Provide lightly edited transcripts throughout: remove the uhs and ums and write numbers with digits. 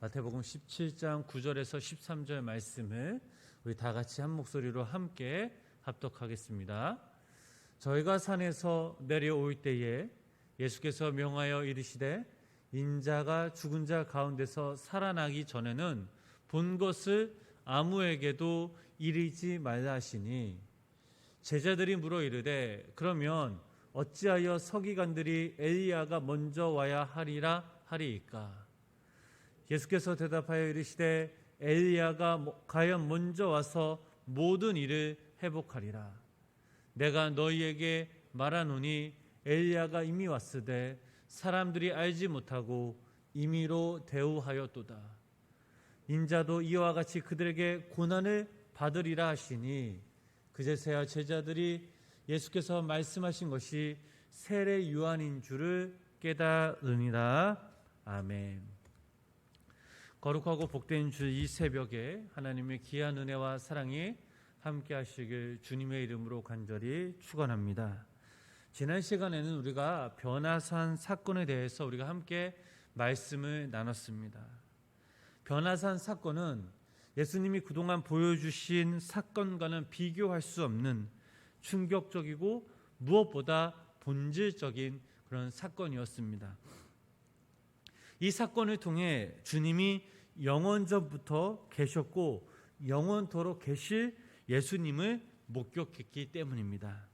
마태복음 17장 9절에서 13절 말씀을 우리 다 같이 한 목소리로 함께 합독하겠습니다. 저희가 산에서 내려올 때에 예수께서 명하여 이르시되 인자가 죽은 자 가운데서 살아나기 전에는 본 것을 아무에게도 이르지 말라 하시니 제자들이 물어 이르되 그러면 어찌하여 서기관들이 엘리야가 먼저 와야 하리라 하리이까? 예수께서 대답하여 이르시되 엘리야가 과연 먼저 와서 모든 일을 회복하리라. 내가 너희에게 말하노니 엘리야가 이미 왔으되 사람들이 알지 못하고 임의로 대우하였도다. 인자도 이와 같이 그들에게 고난을 받으리라 하시니 그제서야 제자들이 예수께서 말씀하신 것이 세례 요한인 줄을 깨달으니라. 아멘. 거룩하고 복된 주 이 새벽에 하나님의 귀한 은혜와 사랑이 함께 하시길 주님의 이름으로 간절히 축원합니다. 지난 시간에는 우리가 변화산 사건에 대해서 우리가 함께 말씀을 나눴습니다. 변화산 사건은 예수님이 그동안 보여주신 사건과는 비교할 수 없는 충격적이고 무엇보다 본질적인 그런 사건이었습니다. 이 사건을 통해 주님이 영원전부터 계셨고 영원토록 계실 예수님을 목격했기 때문입니다.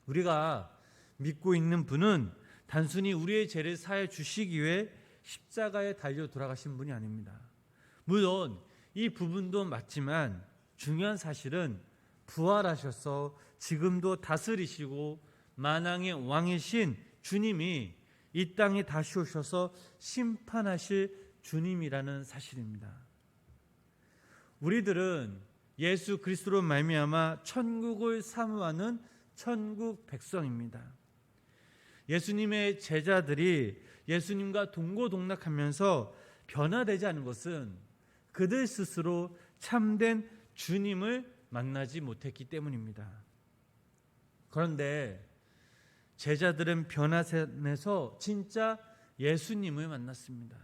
우리가 믿고 있는 분은 단순히 우리의 죄를 사해 주시기 위해 십자가에 달려 돌아가신 분이 아닙니다. 물론 이 부분도 맞지만 중요한 사실은 부활하셔서 지금도 다스리시고 만왕의 왕이신 주님이 이 땅에 다시 오셔서 심판하실 주님이라는 사실입니다. 우리들은 예수 그리스도로 말미암아 천국을 사모하는 천국 백성입니다. 예수님의 제자들이 예수님과 동고동락하면서 변화되지 않은 것은 그들 스스로 참된 주님을 만나지 못했기 때문입니다. 그런데 제자들은 변화산에서 진짜 예수님을 만났습니다.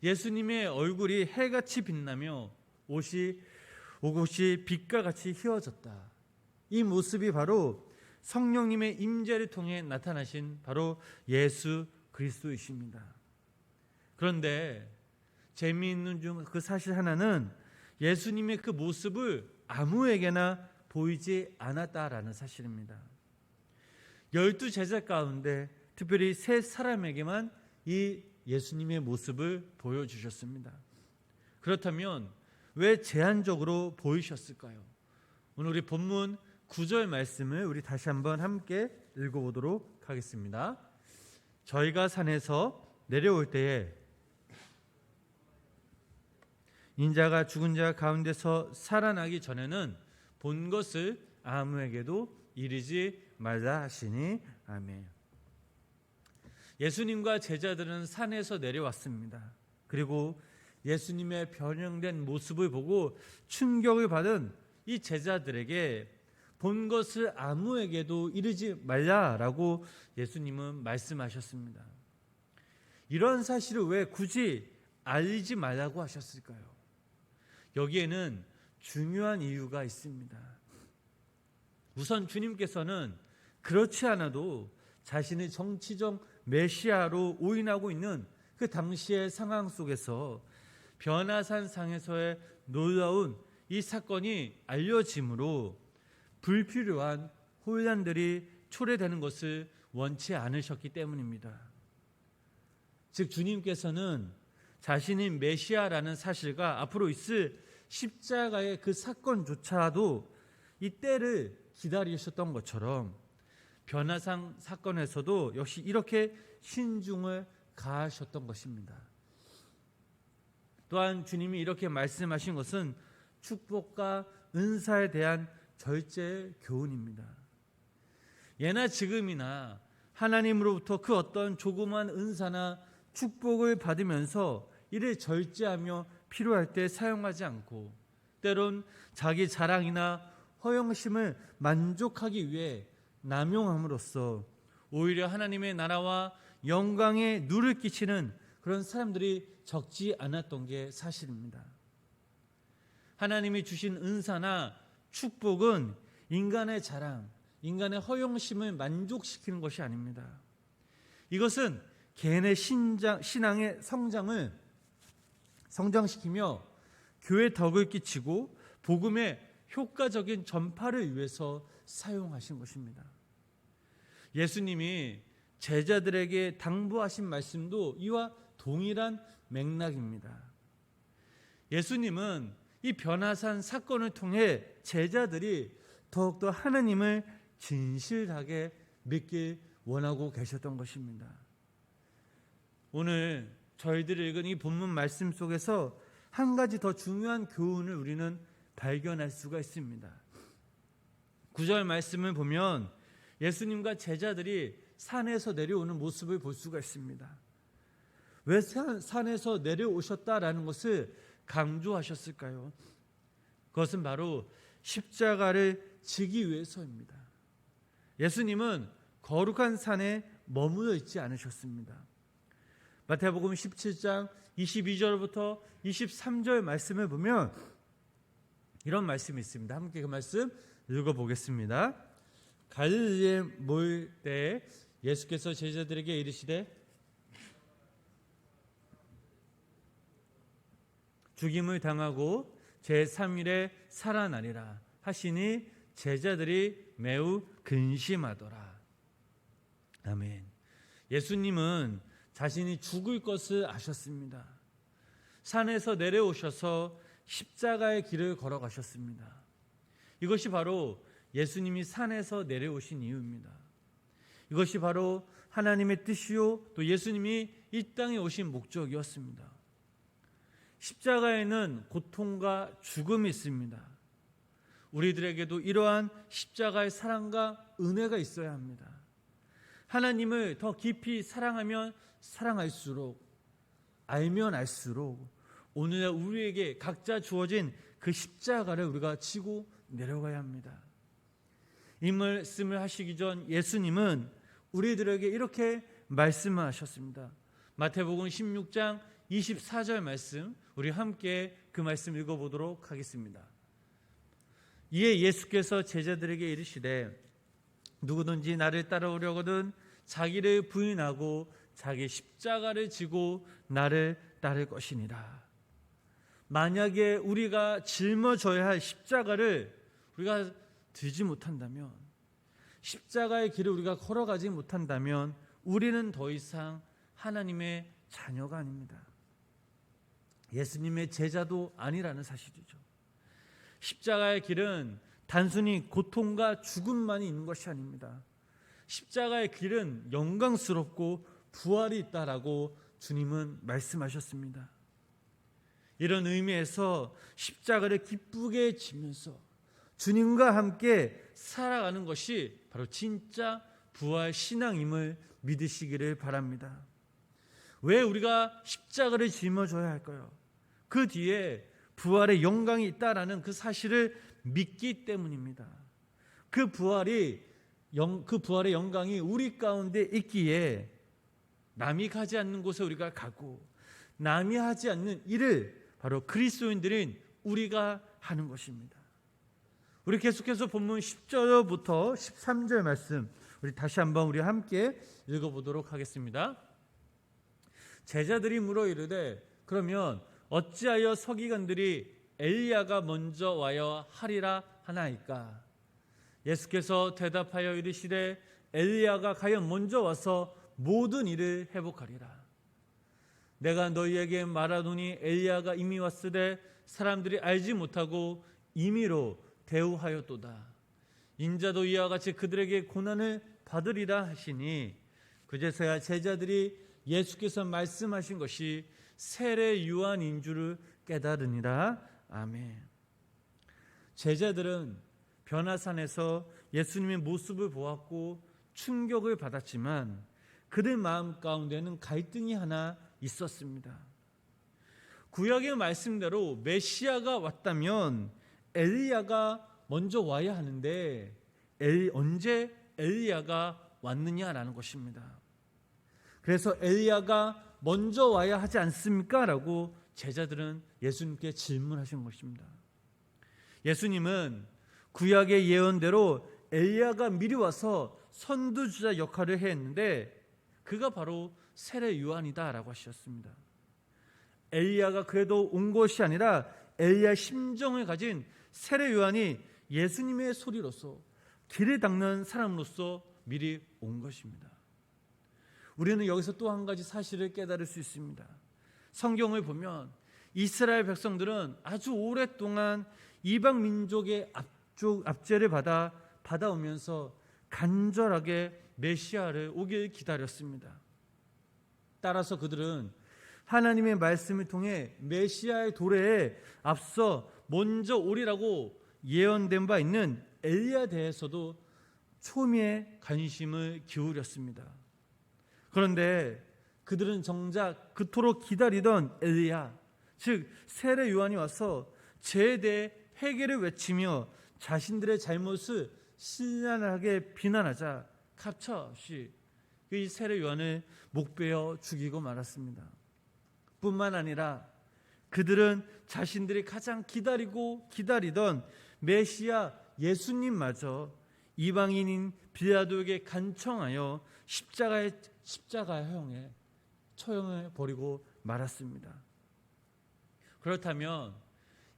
예수님의 얼굴이 해같이 빛나며 옷이 빛과 같이 휘어졌다. 이 모습이 바로 성령님의 임재를 통해 나타나신 바로 예수 그리스도이십니다. 그런데 재미있는 중 그 사실 하나는 예수님의 그 모습을 아무에게나 보이지 않았다라는 사실입니다. 12 제자 가운데 특별히 3사람에게만 이 예수님의 모습을 보여주셨습니다. 그렇다면 왜 제한적으로 보이셨을까요? 오늘 우리 본문 9절 말씀을 우리 다시 한번 함께 읽어보도록 하겠습니다. 저희가 산에서 내려올 때에 인자가 죽은 자 가운데서 살아나기 전에는 본 것을 아무에게도 이르지 말라 하시니 아멘. 예수님과 제자들은 산에서 내려왔습니다. 그리고 예수님의 변형된 모습을 보고 충격을 받은 이 제자들에게 본 것을 아무에게도 이르지 말라라고 예수님은 말씀하셨습니다. 이런 사실을 왜 굳이 알리지 말라고 하셨을까요? 여기에는 중요한 이유가 있습니다. 우선 주님께서는 그렇지 않아도 자신의 정치적 메시아로 오인하고 있는 그 당시의 상황 속에서 변화산 상에서의 놀라운 이 사건이 알려짐으로 불필요한 혼란들이 초래되는 것을 원치 않으셨기 때문입니다. 즉 주님께서는 자신이 메시아라는 사실과 앞으로 있을 십자가의 그 사건조차도 이 때를 기다리셨던 것처럼 변화산 사건에서도 역시 이렇게 신중을 가하셨던 것입니다. 또한 주님이 이렇게 말씀하신 것은 축복과 은사에 대한 절제 교훈입니다. 예나 지금이나 하나님으로부터 그 어떤 조그만 은사나 축복을 받으면서 이를 절제하며 필요할 때 사용하지 않고 때론 자기 자랑이나 허영심을 만족하기 위해 남용함으로써 오히려 하나님의 나라와 영광에 누를 끼치는 그런 사람들이 적지 않았던 게 사실입니다. 하나님이 주신 은사나 축복은 인간의 자랑, 인간의 허영심을 만족시키는 것이 아닙니다. 이것은 개인의 신앙의 성장시키며 교회 덕을 끼치고 복음의 효과적인 전파를 위해서 사용하신 것입니다. 예수님이 제자들에게 당부하신 말씀도 이와 동일한 맥락입니다. 예수님은 이 변화산 사건을 통해 제자들이 더욱더 하나님을 진실하게 믿길 원하고 계셨던 것입니다. 오늘 저희들이 읽은 이 본문 말씀 속에서 한 가지 더 중요한 교훈을 우리는 발견할 수가 있습니다. 9절 말씀을 보면 예수님과 제자들이 산에서 내려오는 모습을 볼 수가 있습니다. 왜 산에서 내려오셨다라는 것을 강조하셨을까요? 그것은 바로 십자가를 지기 위해서입니다. 예수님은 거룩한 산에 머물러 있지 않으셨습니다. 마태복음 17장 22절부터 23절 말씀을 보면 이런 말씀이 있습니다. 함께 그 말씀 읽어보겠습니다. 갈릴리에 모일 때 예수께서 제자들에게 이르시되 죽임을 당하고 제3일에 살아나리라 하시니 제자들이 매우 근심하더라. 아멘. 예수님은 자신이 죽을 것을 아셨습니다. 산에서 내려오셔서 십자가의 길을 걸어가셨습니다. 이것이 바로 예수님이 산에서 내려오신 이유입니다. 이것이 바로 하나님의 뜻이요 또 예수님이 이 땅에 오신 목적이었습니다. 십자가에는 고통과 죽음이 있습니다. 우리들에게도 이러한 십자가의 사랑과 은혜가 있어야 합니다. 하나님을 더 깊이 사랑하면 사랑할수록, 알면 알수록 오늘날 우리에게 각자 주어진 그 십자가를 우리가 지고 내려가야 합니다. 이 말씀을 하시기 전 예수님은 우리들에게 이렇게 말씀하셨습니다. 마태복음 16장 24절 말씀, 우리 함께 그 말씀 읽어보도록 하겠습니다. 이에 예수께서 제자들에게 이르시되 누구든지 나를 따라오려거든 자기를 부인하고 자기 십자가를 지고 나를 따를 것이니라. 만약에 우리가 짊어져야 할 십자가를 우리가 들지 못한다면, 십자가의 길을 우리가 걸어가지 못한다면 우리는 더 이상 하나님의 자녀가 아닙니다. 예수님의 제자도 아니라는 사실이죠. 십자가의 길은 단순히 고통과 죽음만이 있는 것이 아닙니다. 십자가의 길은 영광스럽고 부활이 있다라고 주님은 말씀하셨습니다. 이런 의미에서 십자가를 기쁘게 지면서 주님과 함께 살아가는 것이 바로 진짜 부활 신앙임을 믿으시기를 바랍니다. 왜 우리가 십자가를 짊어져야 할까요? 그 뒤에 부활의 영광이 있다라는 그 사실을 믿기 때문입니다. 그 부활의 영광이 우리 가운데 있기에 남이 가지 않는 곳에 우리가 가고 남이 하지 않는 일을 바로 그리스도인들인 우리가 하는 것입니다. 우리 계속해서 본문 10절부터 13절 말씀 우리 다시 한번 우리 함께 읽어보도록 하겠습니다. 제자들이 물어 이르되 그러면 어찌하여 서기관들이 엘리야가 먼저 와야 하리라 하나이까? 예수께서 대답하여 이르시되 엘리야가 과연 먼저 와서 모든 일을 회복하리라. 내가 너희에게 말하노니 엘리야가 이미 왔으되 사람들이 알지 못하고 임의로 대우하였도다. 인자도 이와 같이 그들에게 고난을 받으리라 하시니 그제서야 제자들이 예수께서 말씀하신 것이 세례 요한인 줄을 깨달으니라. 아멘. 제자들은 변화산에서 예수님의 모습을 보았고 충격을 받았지만 그들 마음 가운데는 갈등이 하나 있었습니다. 구약의 말씀대로 메시아가 왔다면 엘리야가 먼저 와야 하는데 언제 엘리야가 왔느냐라는 것입니다. 그래서 엘리야가 먼저 와야 하지 않습니까? 라고 제자들은 예수님께 질문하신 것입니다. 예수님은 구약의 예언대로 엘리야가 미리 와서 선두주자 역할을 했는데 그가 바로 세례 요한이다라고 하셨습니다. 엘리야가 그래도 온 것이 아니라 엘리야의 심정을 가진 세례 요한이 예수님의 소리로서 길을 닦는 사람으로서 미리 온 것입니다. 우리는 여기서 또 한 가지 사실을 깨달을 수 있습니다. 성경을 보면 이스라엘 백성들은 아주 오랫동안 이방 민족의 압제를 받아오면서 간절하게 메시아를 오길 기다렸습니다. 따라서 그들은 하나님의 말씀을 통해 메시아의 도래에 앞서 먼저 오리라고 예언된 바 있는 엘리야에 대해서도 초미의 관심을 기울였습니다. 그런데 그들은 정작 그토록 기다리던 엘리야, 즉 세례 요한이 와서 죄에 대해 회개를 외치며 자신들의 잘못을 신랄하게 비난하자 가차없이 이 세례 요한을 목베어 죽이고 말았습니다. 뿐만 아니라 그들은 자신들이 가장 기다리던 메시아 예수님마저 이방인인 빌라도에게 간청하여 십자가형에 처형해 버리고 말았습니다. 그렇다면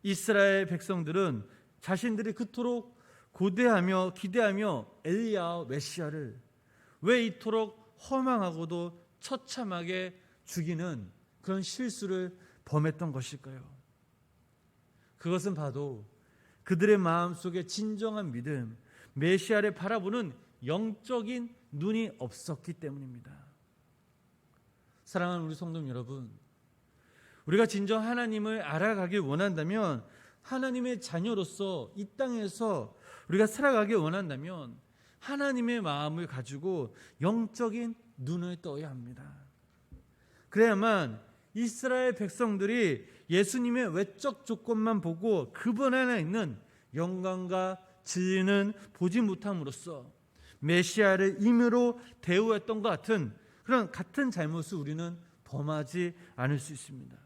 이스라엘 백성들은 자신들이 그토록 고대하며 기대하며 엘리야 메시아를 왜 이토록 허망하고도 처참하게 죽이는 그런 실수를 범했던 것일까요? 그것은 봐도 그들의 마음속에 진정한 믿음, 메시아를 바라보는 영적인 눈이 없었기 때문입니다. 사랑하는 우리 성도 여러분, 우리가 진정 하나님을 알아가길 원한다면, 하나님의 자녀로서 이 땅에서 우리가 살아가길 원한다면 하나님의 마음을 가지고 영적인 눈을 떠야 합니다. 그래야만 이스라엘 백성들이 예수님의 외적 조건만 보고 그분 안에 있는 영광과 진리는 보지 못함으로써 메시아를 임의로 대우했던 것 같은 그런 같은 잘못을 우리는 범하지 않을 수 있습니다.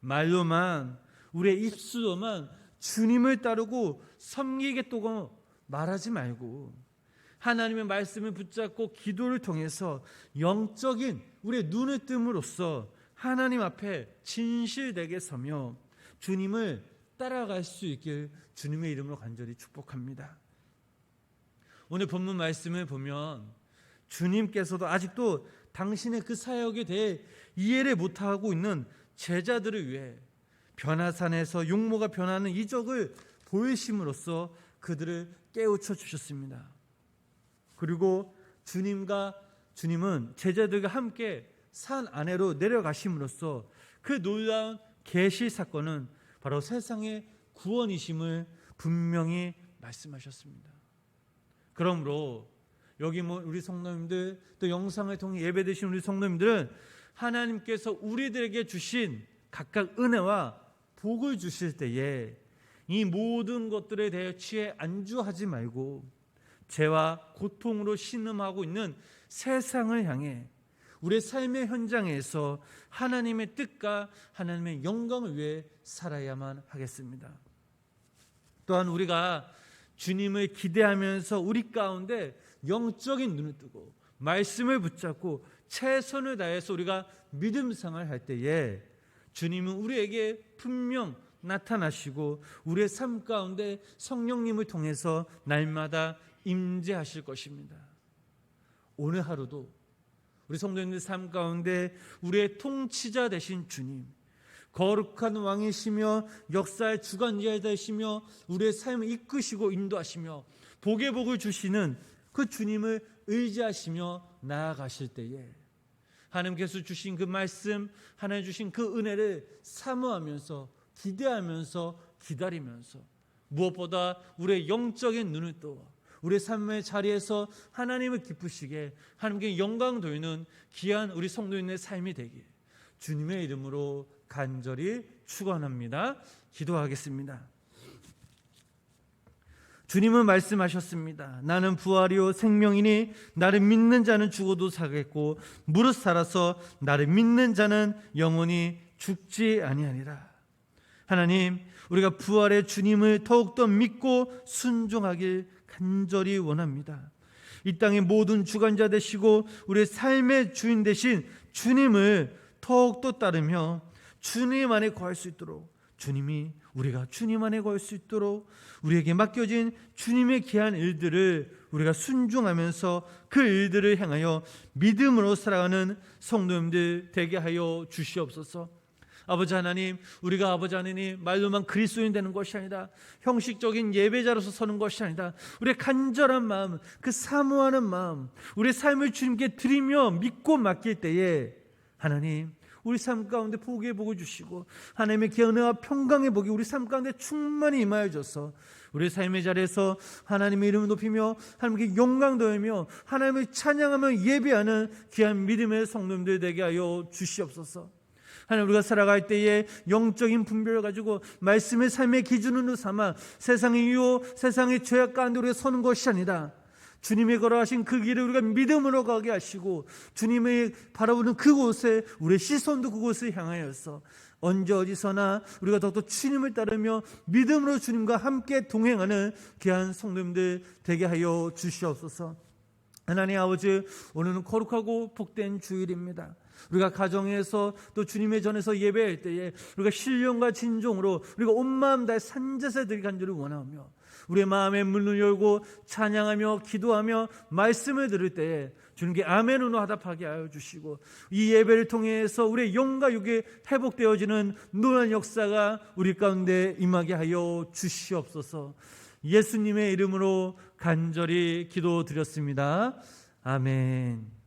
말로만, 우리의 입술로만 주님을 따르고 섬기겠다고 말하지 말고 하나님의 말씀을 붙잡고 기도를 통해서 영적인 우리의 눈을 뜸으로써 하나님 앞에 진실되게 서며 주님을 따라갈 수 있길 주님의 이름으로 간절히 축복합니다. 오늘 본문 말씀을 보면 주님께서도 아직도 당신의 그 사역에 대해 이해를 못하고 있는 제자들을 위해 변화산에서 용모가 변하는 이적을 보이심으로써 그들을 깨우쳐 주셨습니다. 그리고 주님은 제자들과 함께 산 아래로 내려가심으로써 그 놀라운 계시 사건은 바로 세상의 구원이심을 분명히 말씀하셨습니다. 그러므로 여기 우리 성도님들, 또 영상을 통해 예배드신 우리 성도님들은 하나님께서 우리들에게 주신 각각 은혜와 복을 주실 때에 이 모든 것들에 대해 취해 안주하지 말고 죄와 고통으로 신음하고 있는 세상을 향해 우리의 삶의 현장에서 하나님의 뜻과 하나님의 영광을 위해 살아야만 하겠습니다. 또한 우리가 주님을 기대하면서 우리 가운데 영적인 눈을 뜨고 말씀을 붙잡고 최선을 다해서 우리가 믿음 생활을 할 때에 주님은 우리에게 분명 나타나시고 우리의 삶 가운데 성령님을 통해서 날마다 임재하실 것입니다. 오늘 하루도 우리 성도님들 삶 가운데 우리의 통치자 되신 주님, 거룩한 왕이시며 역사의 주관자 되시며 우리의 삶을 이끄시고 인도하시며 복의 복을 주시는 그 주님을 의지하시며 나아가실 때에 하나님께서 주신 그 말씀, 하나님 주신 그 은혜를 사모하면서 기대하면서 기다리면서 무엇보다 우리의 영적인 눈을 떠 우리의 삶의 자리에서 하나님을 기쁘시게 하나님께 영광 돌리는 귀한 우리 성도인의 삶이 되길 주님의 이름으로 간절히 축원합니다. 기도하겠습니다. 주님은 말씀하셨습니다. 나는 부활이요 생명이니 나를 믿는 자는 죽어도 살겠고 무릇 살아서 나를 믿는 자는 영원히 죽지 아니하리라. 하나님, 우리가 부활의 주님을 더욱더 믿고 순종하길 간절히 원합니다. 이 땅의 모든 주관자 되시고 우리의 삶의 주인 되신 주님을 더욱더 따르며 주님 안에 거할 수 있도록, 우리가 주님 안에 거할 수 있도록 우리에게 맡겨진 주님의 귀한 일들을 우리가 순종하면서 그 일들을 향하여 믿음으로 살아가는 성도님들 되게 하여 주시옵소서. 아버지 하나님, 우리가 아버지 하나님 말로만 그리스도인 되는 것이 아니라 형식적인 예배자로서 서는 것이 아니라 우리의 간절한 마음, 그 사모하는 마음, 우리의 삶을 주님께 드리며 믿고 맡길 때에 하나님, 우리 삶 가운데 복의 복을 주시고 하나님의 은혜와 평강의 복이 우리 삶 가운데 충만히 임하여 줘서 우리의 삶의 자리에서 하나님의 이름을 높이며 하나님께 영광 돌리며 하나님을 찬양하며 예배하는 귀한 믿음의 성도님들 되게 하여 주시옵소서. 하나님, 우리가 살아갈 때에 영적인 분별을 가지고 말씀의 삶의 기준으로 삼아 세상의 유혹, 세상의 죄악 가운데 우리가 서는 것이 아니라 주님이 걸어가신 그 길을 우리가 믿음으로 가게 하시고 주님의 바라보는 그곳에 우리의 시선도 그곳을 향하여서 언제 어디서나 우리가 더욱더 주님을 따르며 믿음으로 주님과 함께 동행하는 귀한 성도님들 되게 하여 주시옵소서. 하나님 아버지, 오늘은 거룩하고 복된 주일입니다. 우리가 가정에서 또 주님의 전에서 예배할 때에 우리가 신령과 진정으로 우리가 온 마음 다해 산제사 드리기 간절히 원하며 우리의 마음의 문을 열고 찬양하며 기도하며 말씀을 들을 때에 주님께 아멘으로 화답하게 하여 주시고 이 예배를 통해서 우리의 영과 육이 회복되어지는 놀라운 역사가 우리 가운데 임하게 하여 주시옵소서. 예수님의 이름으로 간절히 기도드렸습니다. 아멘.